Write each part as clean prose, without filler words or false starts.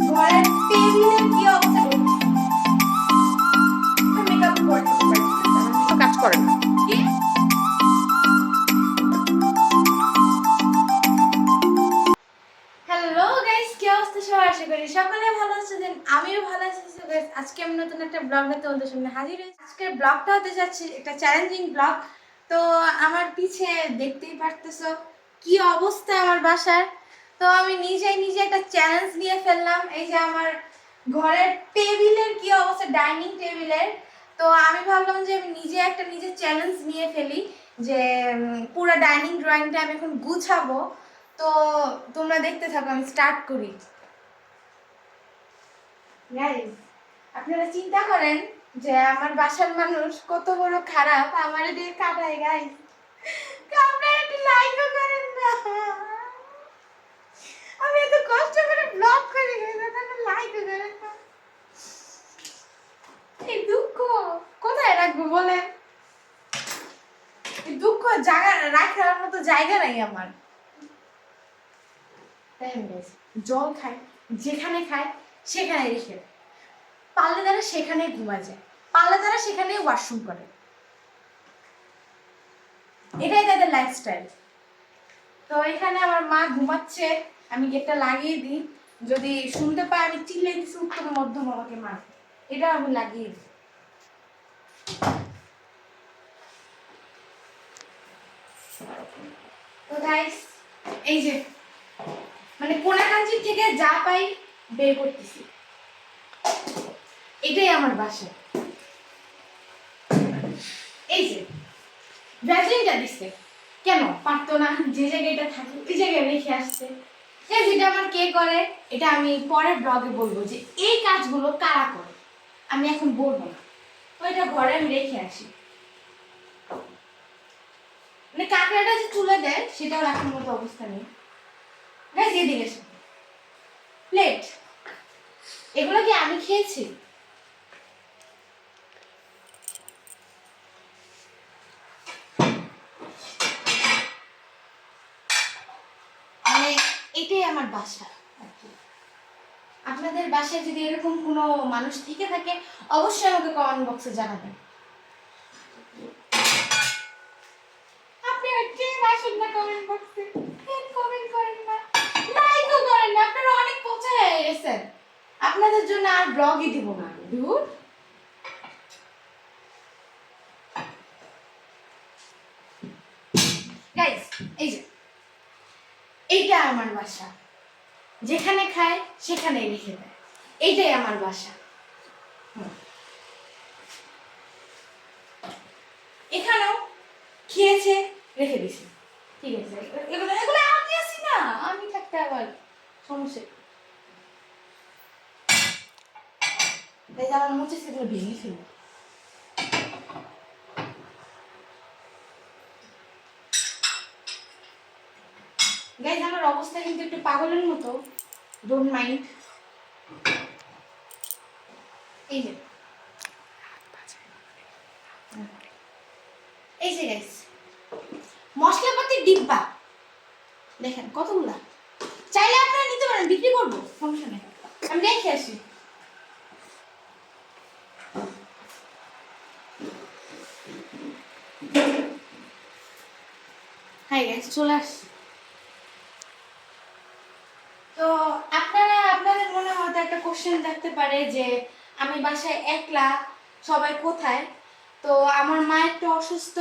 ঘরের টেবিলের কি অবস্থা, মেকআপ করতে পারছি না, কাজ করে না। কি হ্যালো গাইস, কি অবস্থা সবার? আশা করি সকলে ভালো আছেন, আমিও ভালো আছি। So guys, আজকে আমি নতুন একটা ব্লগ নিয়ে তোমাদের সামনে হাজির হয়েছি। আজকের ব্লগটা হতে যাচ্ছে একটা চ্যালেঞ্জিং ব্লগ। তো আমার পিছে দেখতেই পারতেছো কি অবস্থা আমার বাসার। তো আমি নিজে একটা চ্যালেঞ্জ নিয়ে ফেললাম। এই যে আমার ঘরের টেবিলের কি অবস্থা, ডাইনিং টেবিলের। তো আমি ভাবলাম যে আমি নিজে চ্যালেঞ্জ নিয়ে ফেলি যে পুরো ডাইনিং ড্রয়িংটা আমি এখন গুছাবো। তো তোমরা দেখতে থাকো, আমি স্টার্ট করি। গাইস, আপনারা চিন্তা করেন যে আমার বাসার মানুষ কত বড় খারাপ, আমারে দিয়ে কাটায়। গাইস, আপনারা একটু লাইকও করেন না। আমি এত কষ্ট করে ব্লগ করি, আপনারা লাইকও করেন না। এই দুঃখ কোথায় রাখবো বলেন? এই দুঃখ জায়গা রাখার মতো জায়গা নাই আমার। জল খায়, যেখানে খায় সেখানে রেখে দেয়। পারলে তারা সেখানেই ঘুমা যায়, পারলে তারা সেখানেই ওয়াশরুম করে। এটাই তাদের লাইফস্টাইল। তো এখানে আমার মা ঘুমাচ্ছে, আমি গেটটা লাগিয়ে দিই। যদি শুনতে পাই আমি চিল্লাই দিচ্ছি, উত্তম মধ্যম আমাকে মা, এটা আমি লাগিয়ে দিই। তো গাইস, এই যে মানে কোনাকাঞ্চি থেকে যা পাই বের করতেছি। এটাই আমার বাসা। এই যে ভ্যাসলিনটা দিচ্ছে, কেন পারতো না যে জায়গায় এটা থাকে ওই জায়গায় রেখে আসতে। যেটা আমার কে করে এটা আমি পরের ব্লগে বলবো যে এই কাজগুলো কারা করে, আমি এখন বলবো না। তো এটা ঘরে আমি রেখে আসি। মানে কাঁকড়াটা যে তুলে দেয় সেটাও রাখার মতো অবস্থা নেই। গাইস, এদিকে এসো। প্লেট, এগুলো কি আমি খেয়েছি? মানে এটাই আমার বাসা। আপনাদের বাসায় যদি এরকম কোনো মানুষ থেকে থাকে অবশ্যই আমাকে কমেন্ট বক্সে জানাবেন। আপনারা কেন আসেন না কমেন্ট বক্সে? কেন কমেন্ট করেন না, লাইকও করেন না? আপনারা অনেক পচা হয়ে গেছেন, আপনাদের জন্য আর ব্লগই দিব না। দূর। গাইস, এই যে এইটা আমার বাসা, যেখানে খায় সেখানেই রেখে দেয়। এইটাই আমার বাসা। এখানেও খেয়েছে, রেখে দিছে। ঠিক আছে, এগুলো এগুলো আমি আছি না, আমি থাকতে আবার সমস্যা। তাই আমার মুছে সেগুলো ভেঙে ফেলবো। গাইজ, আমার অবস্থা কিন্তু একটু পাগলের মতো, ডোন্ট মাইন্ড। এই যে এই যে গাইজ মশলাপাতির ডিব্বা দেখেন কতগুলা, চাইলে আপনারা নিতে পারেন, বিক্রি করবো, সমস্যা নেই। আমি রেখে আসি। হাই গাইজ, চলে আসছি। তো আপনারা আপনাদের মনে হয়তো একটা কোশ্চেন থাকতে পারে যে আমি বাসায় একলা, সবাই কোথায়? তো আমার মা একটু অসুস্থ,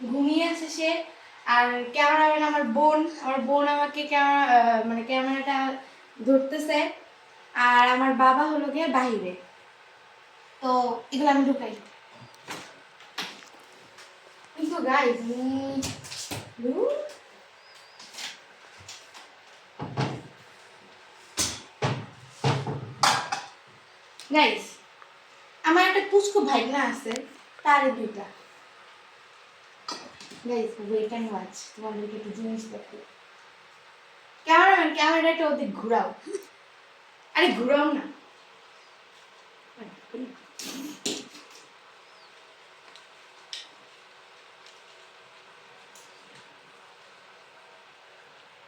ঘুমিয়ে আছে সে। আর ক্যামেরাম্যান আমার বোন আমাকে মানে ক্যামেরাটা ধরতেছে। আর আমার বাবা হলো গিয়ে বাইরে। তো এগুলো আমি ঢুকাই। কিন্তু গাইজ, গাইজ আমার একটা পুচকু ভাইগনা আছে, তার দুইটা। গাইজ ওয়েট অ্যান্ড ওয়াচ, তোমাদেরকে একটু জিনিস দেখো। ক্যামেরাম্যান, ক্যামেরাটা ওদের ঘুরাও। আরে ঘুরাও না।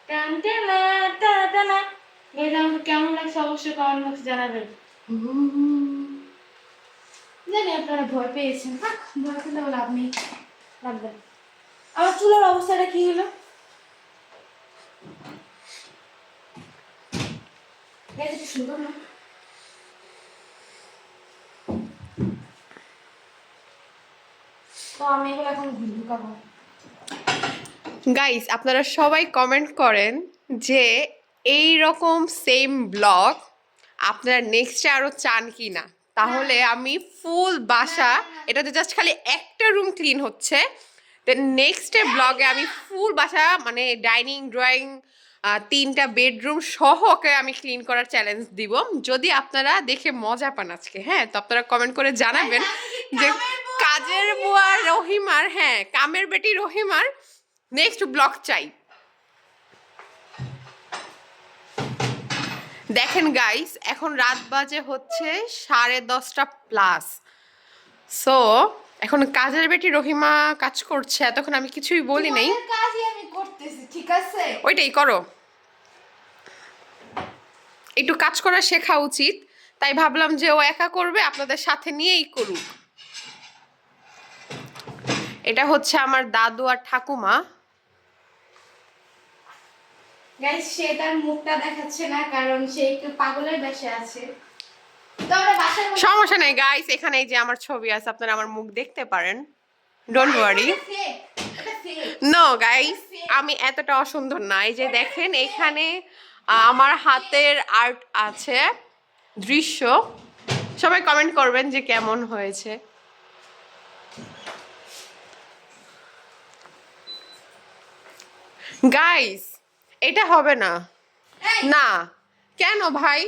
টানটানা টানাটানা গাইস আমাকে কেমন লাগছে অবশ্যই কমেন্ট বক্সে জানাবেন। জানি আপনারা ভয় পেয়েছেন, থাক ভয় পেলেও লাভ নেই, লাগবে না। আমার চুলের অবস্থাটা কি হলো গাইস? এটা সুন্দর না? তো আমি এগুলো এখন ঢুকাবো। গাইস আপনারা সবাই কমেন্ট করেন যে এই রকম সেম ব্লগ আপনারা নেক্সটে আরো চান কি না, তাহলে আমি ফুল বাসা, এটাতে জাস্ট খালি একটা রুম ক্লিন হচ্ছে, দেন নেক্সট ব্লগে আমি ফুল বাসা মানে ডাইনিং ড্রয়িং 3টা বেডরুম সহ ওকে আমি ক্লিন করার চ্যালেঞ্জ দিব। যদি আপনারা দেখে মজা পান আজকে, হ্যাঁ, তো আপনারা কমেন্ট করে জানাবেন যে কাজের বুয়া রহিমার, হ্যাঁ কামের বেটি রহিমার নেক্সট ব্লগ চাই। দেখেন গাইস এখন রাত বাজে হচ্ছে 10:30+। সো এখন কাজের বেটি রহিমা কাজ করছে, এতক্ষণ আমি কিছুই বলি নাই। কাজই আমি করতেছি, ঠিক আছে? ওইটাই করো, একটু কাজ করা শেখা উচিত, তাই ভাবলাম যে ও একা করবে, আপনাদের সাথে নিয়েই করুক। এটা হচ্ছে আমার দাদু আর ঠাকুমা। গাইস সে তার মুখটা দেখাচ্ছে না কারণ সে একটু পাগলের বেশে আছে। তো আমরা বাসায় সমস্যা নেই গাইস, এখানে এই যে আমার ছবি আছে, আপনারা আমার মুখ দেখতে পারেন, ডোন্ট ওয়ারি। নো গাইস, আমি এতটা অসুন্দর না। এই যে দেখেন এখানে আমার হাতের আর্ট আছে, দৃশ্য। সবাই কমেন্ট করবেন যে কেমন হয়েছে। গাইস এটা হবে না, না কেন ভাই?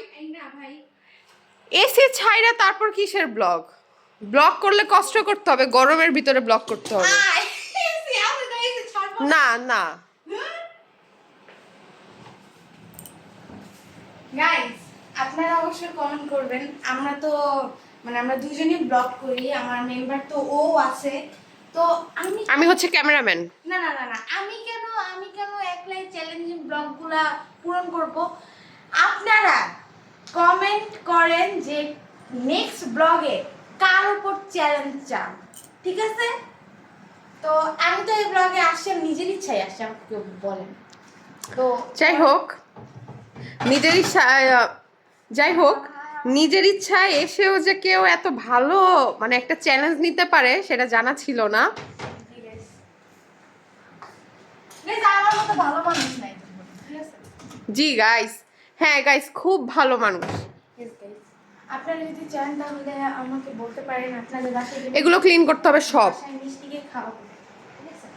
এসি ছাইরা তারপর কিসের ব্লগ? ব্লগ করলে কষ্ট করতে হবে, গরমের ভিতরে ব্লগ করতে হবে। না না গাইস আপনারা অবশ্যই কমেন্ট করবেন। আমরা তো মানে আমরা দুজনেই ব্লগ করি, আমার মেম্বার তো ও আছে, তো আমি হচ্ছে ক্যামেরাম্যান। না না না না আমি কেন একলাই চ্যালেঞ্জিং ব্লগগুলা পূরণ করব? আপনারা কমেন্ট করেন যে নেক্সট ব্লগে কার উপর চ্যালেঞ্জ চান, ঠিক আছে? তো আমি তো এই ব্লগে আসছি নিজের ইচ্ছায় আসছি, আমাকে কেউ বলেন তো। যাই হোক নিজের ইচ্ছায় এসেও যে কেউ এত ভালো মানে একটা চ্যালেঞ্জ নিতে পারে সেটা জানা ছিল না। জি গাইস, হ্যাঁ গাইস খুব ভালো মানুষ। আপনারা যদি চান তাহলে আমাকে বলতে পারেন, আপনাদের বাসায় এগুলো ক্লিন করতে হবে সব। মিষ্টিকে খাওয়াবো, ঠিক আছে?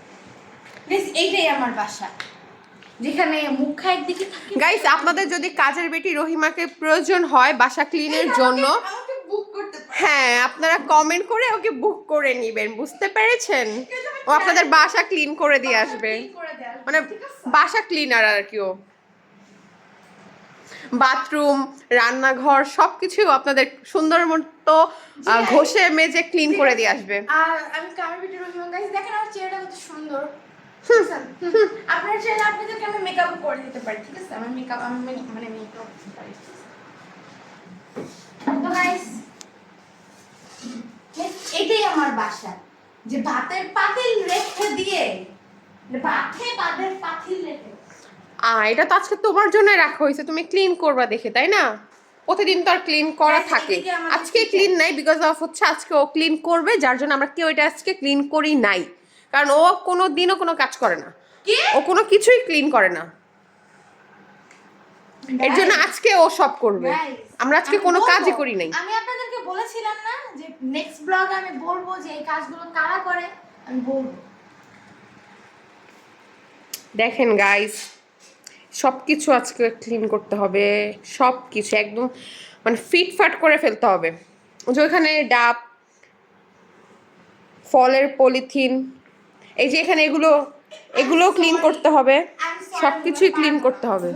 এইটাই আমার বাসা, যেখানে মুখ একদিকে থাকে। গাইস আপনাদের যদি কাজের বেটি রহিমাকে প্রয়োজন হয় বাসা ক্লিনের জন্য, হ্যাঁ আপনারা কমেন্ট করে ওকে বুক করে নেবেন, বুঝতে পেরেছেন? ও আপনাদের বাসা ক্লিন করে দিয়ে আসবে, মানে বাসা ক্লিনার আর কি। ও বাথরুম রান্নাঘর সবকিছু আপনাদের সুন্দর মতো ঘষে মেজে ক্লিন করে দিয়ে আসবে। আর আমি কামের ভিডিও রহিমা গাইস, দেখেন আমার চেহারাটা কত সুন্দর। আপনার চাইলে আপনাদেরকে আমি মেকআপ করে দিতে পারি, ঠিক আছে? আমি মেকআপ মানে মেকআপ পারি। তো গাইস এটাই আমার বাসা, যে ভাতের পাতিল রেখে দিয়ে ভাতের পাতিল রেখে। এটা তো আজকে তোমার জন্য রাখা হয়েছে, তুমি ক্লিন করবা দেখে, তাই না? প্রতিদিন তো আর ক্লিন করা থাকে, আজকে ক্লিন নাই বিকজ অফ হচ্ছে আজকে ও ক্লিন করবে, যার জন্য আমরা কেউ এটা আজকে ক্লিন করি নাই, কারণ ও কোনো দিনও কোনো কাজ করে না, ও কোনো কিছুই ক্লিন করে না, এর জন্য আজকে ও সব করবে। আমরা আজকে কোনো কাজই করি নাই। আমি আপনাদেরকে বলেছিলাম না যে নেক্সট ব্লগ আমি বলবো যে এই কাজগুলো কারা করে, আমি বলবো। দেখেন গাইস সব কিছু আজকে ক্লিন করতে হবে, সব কিছু একদম মানে ফিটফাট করে ফেলতে হবে। যে ওইখানে ডাব, ফলের পলিথিন, এই যে এখানে এগুলো ক্লিন করতে হবে, সব কিছুই ক্লিন করতে হবে।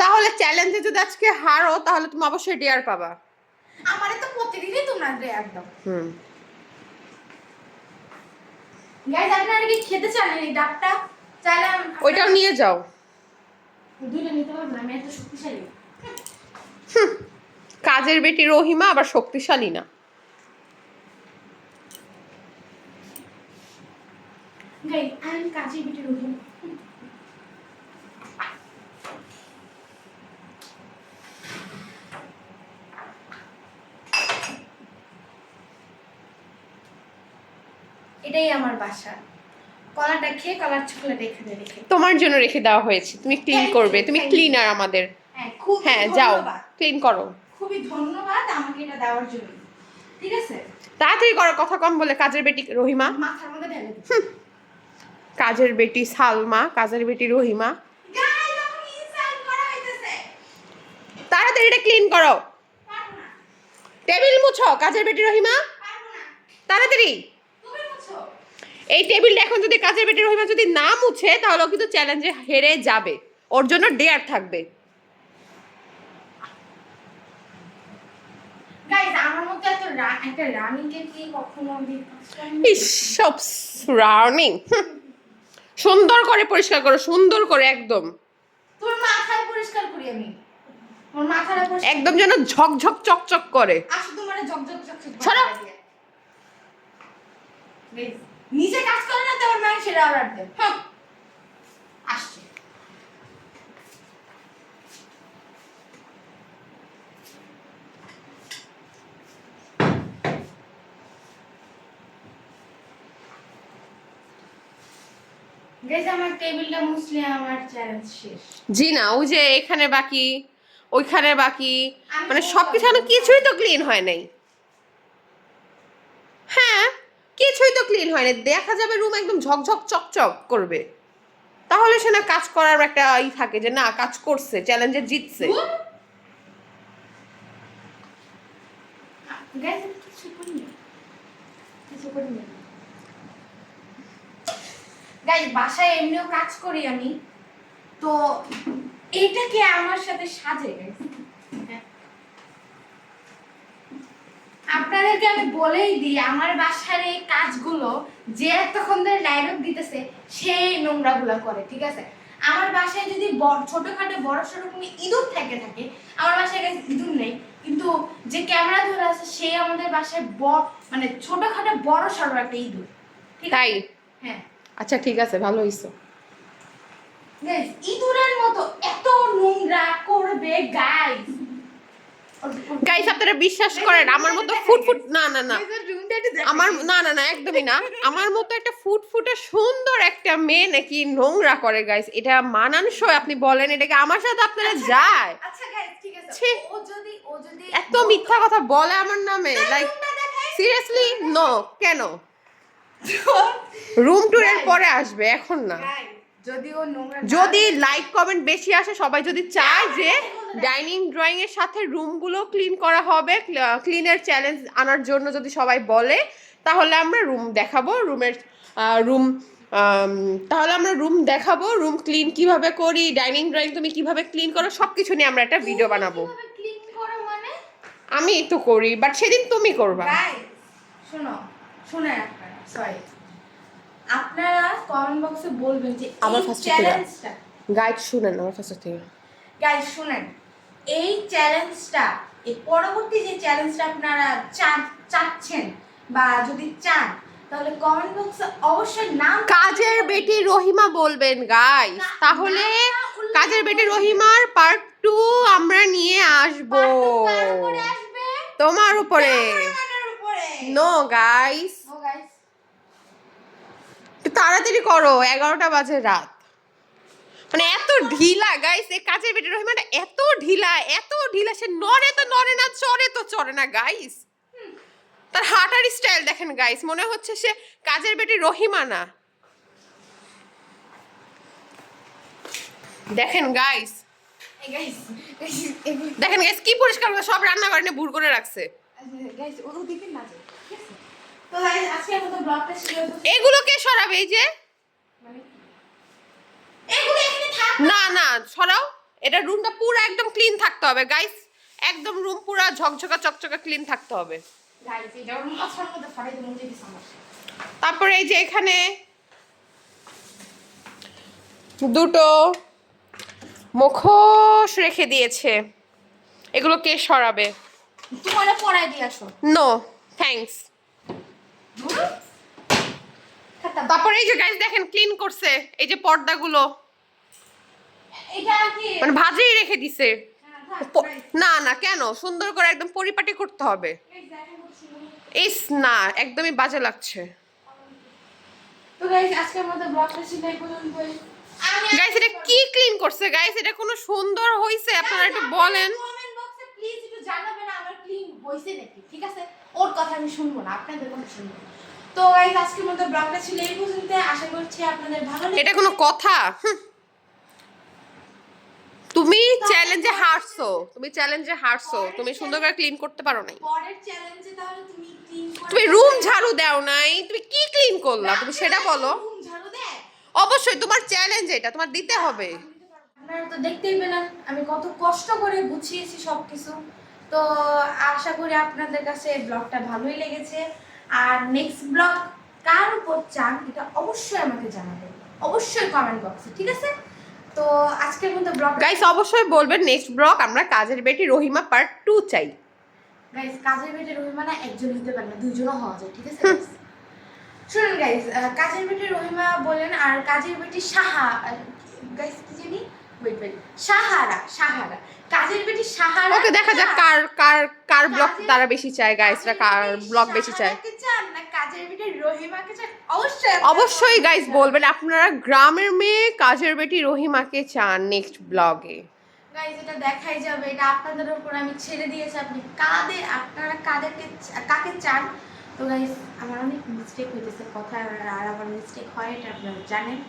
তাহলে চ্যালেঞ্জে যদি আজকে হারো তাহলে তুমি অবশ্যই ডেয়ার পাবা। আমারে তো প্রতিদিনই তোমরা ডেয়ার দাও। গাইস আপনারা কি খেতে চান এই ডাবটা? চাইলে ওইটাও নিয়ে যাও। দুইটা নিতে পারবো না, আমি এত শক্তিশালী। কাজের বেটি রহিমা আবার শক্তিশালী না। গাইস আমি কাজের বেটি রহিম। এটাই আমার বাসা। কলাটা খেয়ে কলার চকলেট এখানে রেখে। তোমার জন্য রেখে দেওয়া হয়েছে, তুমি ক্লিন Thank you, করবে, তুমি thank you. ক্লিনার আমাদের। হ্যাঁ খুব হ্যাঁ যাও ধন্যবাদ, ক্লিন করো। খুবই ধন্যবাদ আমাকে এটা দেওয়ার জন্য। ঠিক আছে, তাড়াতাড়ি করো, কথা কম বলে। কাজের বেটি রহিমা, মাথার মধ্যে ঢেলে দিন। কাজের বেটি সালমা, কাজের বেটি রহিমা। গাইস আমাকে ইনসাল্ট করা হইতেছে। তাড়াতাড়ি এটা ক্লিন করো, পারবো না, টেবিল মুছো। কাজের বেটি রহিমা পারবো না, তাড়াতাড়ি। তুমি মুছো। এই টেবিলটা এখন যদি কাজের বেটি রহিমা যদি না মুছে তাহলে ও কিন্তু চ্যালেঞ্জে হেরে যাবে, ওর জন্য ডেয়ার থাকবে। গাইস আমার মতো এত একটা রানিং কে কি কখনো আমি ইস সব রানিং। সুন্দর করে পরিষ্কার করো, সুন্দর করে একদম, তোর মাথায় পরিষ্কার করি আমি, ওর মাথাটা পরিষ্কার একদম যেন ঝকঝক চকচক করে। আসো তোমার ঝকঝক ঝকঝক সরো। গাইস নিচে কাজ করে না তো ওর মায়ের সেরা অর্ডার দে। হ্যাঁ আসছে। গাইস আমার টেবিলটা মুছলে আমার চ্যালেঞ্জ শেষ। জি না, ওই যে এখানে বাকি, ওইখানে বাকি, আমি মানে করলাম। সবকিছু কিছুই তো ক্লিন হয় নাই। হ্যাঁ কিছুই তো ক্লিন হয় নাই, দেখা যাবে রুম একদম ঝকঝক চকচক করবে, তাহলে সে না কাজ করার একটা ই থাকে যে না কাজ করছে, চ্যালেঞ্জে জিতছে। গাইস কিছু করিনি, কিছু করিনি। গাইস বাসায় এমনিও কাজ করি আমি, তো এটাকে আমার সাথে সাজে গাইস। আপনাদেরকে আমি বলেই দিই আমার বাসার এই কাজগুলো যে এতক্ষণ ধরে ডায়লগ দিতেছে সেই নোংরাগুলো করে, ঠিক আছে? আমার বাসায় যদি ছোটখাটো বড় সড়ো কোনো ইঁদুর থাকে আমার বাসায় গাইস ইঁদুর নেই, কিন্তু যে ক্যামেরা ধরে আছে সে আমাদের বাসায় মানে ছোটখাটো বড় সড়ো একটা ইঁদুর, ঠিক আছে? তাই? হ্যাঁ আচ্ছা ঠিক আছে, ভালো হইছো। গাইস ইঁদুরের মতো এত নোংরা করবে গাইস। গাইস আপনারা বিশ্বাস করেন আমার মতো ফুটফুট না না না আমার না না না একদমই না, আমার মতো একটা ফুটফুটে সুন্দর একটা মেয়ে নাকি নোংরা করে গাইস, এটা মানানসই? আপনি বলেন এটাকে আমার সাথে আপনারা যায়? আচ্ছা গাইস ঠিক আছে, ছি। ও যদি এত মিথ্যা কথা বলে আমার নামে, লাইক সিরিয়াসলি নো। কেন? রুম ট্যুরের পরে আসবে, এখন না। যদি ও নোংরা যদি লাইক কমেন্ট বেশি আসে, সবাই যদি চায় যে ডাইনিং ড্রয়িং এর সাথে রুমগুলো ক্লিন করা হবে, ক্লিনের চ্যালেঞ্জ আনার জন্য যদি সবাই বলে, তাহলে আমরা রুম দেখাবো, তাহলে আমরা রুম দেখাবো, রুম ক্লিন কিভাবে করি, ডাইনিং ড্রয়িং তুমি কিভাবে ক্লিন করো, সবকিছু নিয়ে আমরা একটা ভিডিও বানাবো। ক্লিন করো মানে আমি তো করি, বাট সেদিন তুমি করবা। গাইস শুনে আপনারা সরি আপনারা কমেন্ট বক্সে বলবেন যে আবার এই first থেকে। চ্যালেঞ্জটা গাইড শুনেন আমার কাছে থেকে। গাইস শুনেন, এই চ্যালেঞ্জটা এই পরবর্তী যে চ্যালেঞ্জটা আপনারা চাচ্ছেন বা যদি চান তাহলে কমেন্ট বক্সে অবশ্যই নাম কাজের বেটি রহিমা বলবেন গাইস, তাহলে কাজের বেটি রহিমার পার্ট 2 আমরা নিয়ে আসবো কার উপরে আসবে? তোমার উপরে। ক্যামেরাম্যানের উপরে। নো গাইস, ও গাইস একটু তাড়াতাড়ি করো, 11টা বাজে রাত। মানে এত ঢিলা গাইস, এই কাজের বেটি রহিমাটা এত ঢিলা, এত ঢিলা, সে নড়ে তো নড়ে না, চড়ে তো চড়ে না গাইস। তার হাঁটার স্টাইল দেখেন গাইস, মনে হচ্ছে সে কাজের বেটি রহিমা না। দেখেন গাইস, এই গাইস দেখেন গাইস কি পরিষ্কার করে সব রান্না করে ভুল করে রাখছে। গাইস ও দিকে না যায়, ঠিক আছে? তো গাইস আজকের মতো ব্লগটা ছিল। এগুলো কে সরাবে? এই যে মানে এগুলো এখানে থাক। না না সরাও, এটা রুমটা পুরো একদম ক্লিন থাকতে হবে গাইস, একদম রুম পুরো ঝকঝকা চকচকা ক্লিন থাকতে হবে। গাইস এটা ওর মাথার মধ্যে ফাটাই দিলাম যে কি সমস্যা। তারপরে এই যে এখানে দুটো মুখোশ রেখে দিয়েছে, এগুলো কে সরাবে? তোমার পড়াই দিয়ে আসো। No thanks. তারপর এই যে গাইস দেখেন ক্লিন করছে, এই যে পর্দাগুলো এটা কি মানে ভাজেই রেখে দিছে। হ্যাঁ, না না কেন, সুন্দর করে একদম পরিপাটি করতে হবে। ইস না, একদমই বাজে লাগছে। তো গাইস আজকের মতো ব্লগটা ছিল এই পর্যন্তই। গাইস এটা কি ক্লিন করছে গাইস? এটা কোনো সুন্দর হইছে? আপনারা একটু বলেন। কমেন্ট বক্সে প্লিজ একটু জানাবেন আমার ক্লিন হইছে নাকি, ঠিক আছে? ওর কথা আমি শুনবো না, আপনাদের কথা শুনবো। তো গাইস আজকের মতো ব্লগটা ছিল এই পর্যন্ত। আশা করছি আপনাদের ভালো লেগেছে। এটা কোনো কথা? তুমি চ্যালেঞ্জে হারছো, তুমি সুন্দর করে ক্লিন করতে পারো নাই। পরের চ্যালেঞ্জে তাহলে তুমি ক্লিন করে তুমি রুম ঝাড়ু দাও নাই, তুমি কি ক্লিন করলা তুমি সেটা বলো। রুম ঝাড়ু দেয়। অবশ্যই তোমার চ্যালেঞ্জ, এটা তোমার দিতে হবে। আপনারা তো দেখতেই পেলেন আমি কত কষ্ট করে গুছিয়েছি সবকিছু। তো আশা করি আপনাদের কাছে ব্লগটা ভালোই লেগেছে। আর নেক্সট ব্লগ কার উপর চান এটা অবশ্যই আমাকে জানাবেন, অবশ্যই কমেন্ট বক্সে, ঠিক আছে? তো আজকের মতো ব্লগ গাইস অবশ্যই বলবেন নেক্সট ব্লগ আমরা কাজের বেটি রহিমা পার্ট 2 চাই। গাইস কাজের বেটে রহিমা না একজন হতে পারে না, দুইজনও হওয়া যায়, ঠিক আছে? শুনুন গাইস, কাজের বেটে রহিমা বলেন আর কাজের বেটি সাহা, গাইস কি জানি, ওয়েট সাহারা কাজের বেটি সাহারা। ওকে দেখা যাক কার কার কার ব্লগ তারা বেশি চায়, গাইসরা কার ব্লগ বেশি চায়। চান না কাজের বেটি রহিমাকে চান? অবশ্যই অবশ্যই গাইস বলবেন আপনারা গ্রামের মেয়ে কাজের বেটি রহিমাকে চান নেক্সট ব্লগে। গাইস এটা দেখাই যাবে, এটা আপনাদের উপর আমি ছেড়ে দিয়েছি, আপনারা কাকে চান। তো গাইস আমার অনেক মিস্টেক হইতেছে কথা, আর আমার মিস্টেক হয় এটা আপনারা জানেন।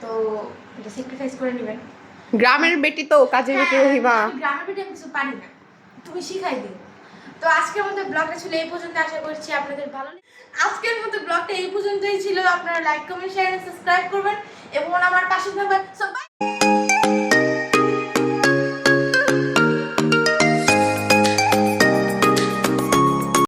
তো এটা স্যাক্রিফাইস করে নেবেন। গ্রামের বেটি তো কাজের বেটি রহিমা। আমি গ্রামের বেটি আমি কিছু পারি না, তুমি শিখাই দিও। তো আজকের মতো ব্লগটা ছিল এই পর্যন্ত। আশা করছি আপনাদের ভালো লেগেছে। আজকের মতো ব্লগটা এই পর্যন্তই ছিল। আপনারা লাইক কমেন্ট শেয়ার সাবস্ক্রাইব করবেন এবং আমার পাশে থাকবেন। So by.